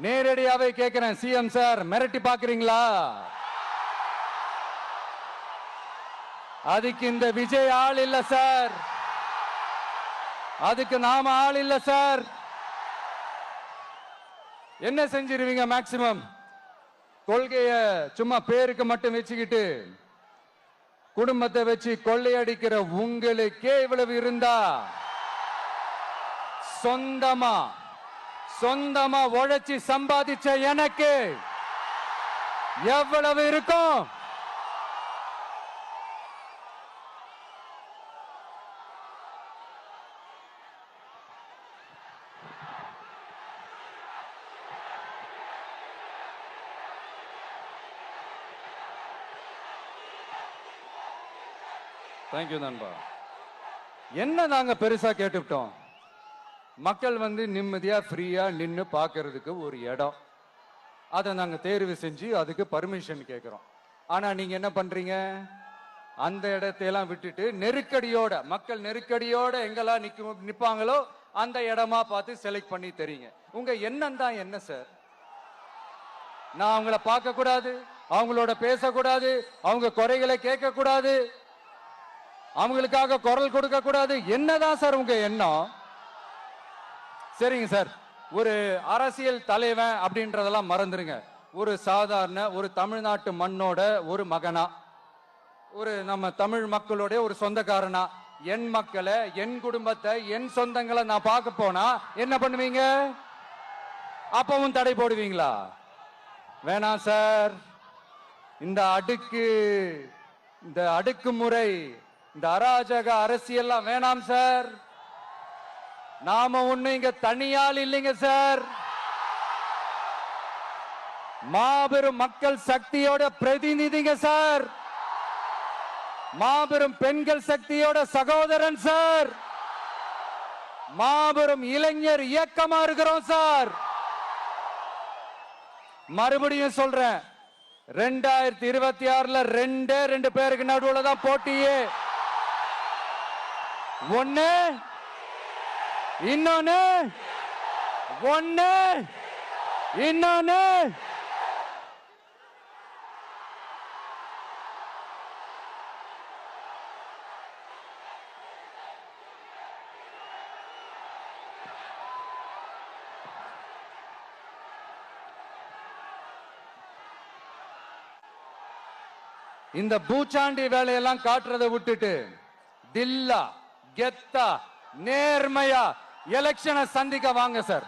நேரடியாவே கேட்கிறேன், CM sir மிரட்டி பாக்குறீங்களா? அதுக்கு இந்த விஜய் ஆள் இல்ல சார், அதுக்கு நாம ஆள் இல்ல சார். என்ன செஞ்சிருவீங்க? மேக்சிமம் கொள்கைய சும்மா பேருக்கு மட்டும் வச்சுக்கிட்டு குடும்பத்தை வச்சு கொள்ளையடிக்கிற உங்களுக்கே இவ்வளவு இருந்தா, சொந்தமா உழைச்சி சம்பாதிச்ச எனக்கு எவ்வளவு இருக்கும்? தேங்க்யூ நண்பா. என்ன நாங்க பெருசா கேட்டுவிட்டோம்? மக்கள் நிம்மதியா ஃப்ரீயா நின்று பார்க்கறதுக்கு ஒரு இடம், அதை நாங்க தேர்வு செஞ்சு அதுக்கு பர்மிஷன் கேட்கிறோம். ஆனா நீங்க என்ன பண்றீங்க? அந்த இடத்தையெல்லாம் விட்டுட்டு நெருக்கடியோட, மக்கள் நெருக்கடியோட எங்கெல்லாம் நிப்பாங்களோ அந்த இடமா பார்த்து செலக்ட் பண்ணி தெரியுங்க. உங்க எண்ணம் தான் என்ன சார்? நான் அவங்கள பார்க்க கூடாது, அவங்களோட பேசக்கூடாது, அவங்க குறைகளை கேட்க கூடாது, அவங்களுக்காக குரல் கொடுக்க கூடாது, என்னதான் சார் உங்க எண்ணம்? சரிங்க சார், ஒரு அரசியல் தலைவன் அப்படின்றதெல்லாம் மறந்துருங்க. ஒரு சாதாரண ஒரு தமிழ்நாட்டு மண்ணோட ஒரு மகனா, ஒரு நம்ம தமிழ் மக்களுடைய ஒரு சொந்தக்காரனா, என் மக்களை, என் குடும்பத்தை, என் சொந்தங்களை நான் பார்க்க போனா என்ன பண்ணுவீங்க? அப்பவும் தடை போடுவீங்களா? வேணாம் சார். இந்த அடுக்குமுறை, இந்த அராஜக அரசியல்லாம் வேணாம் சார். நாம ஒண்ணு இங்க தனியால் இல்லைங்க சார், மாபெரும் மக்கள் சக்தியோட பிரதிநிதிங்க சார், மாபெரும் பெண்கள் சக்தியோட சகோதரன் சார், மாபெரும் இளைஞர் இயக்கமா இருக்கிறோம் சார். மறுபடியும் சொல்றேன், 2026ல ரெண்டு பேருக்கு நடுவுல தான் போட்டியே. ஒண்ணு இன்னொன்னு, இந்த பூச்சாண்டி வேலையெல்லாம் காட்டுறதை விட்டுட்டு தில்லா கெத்தா நேர்மையா எலெக்ஷனை சந்திக்க வாங்க சார்.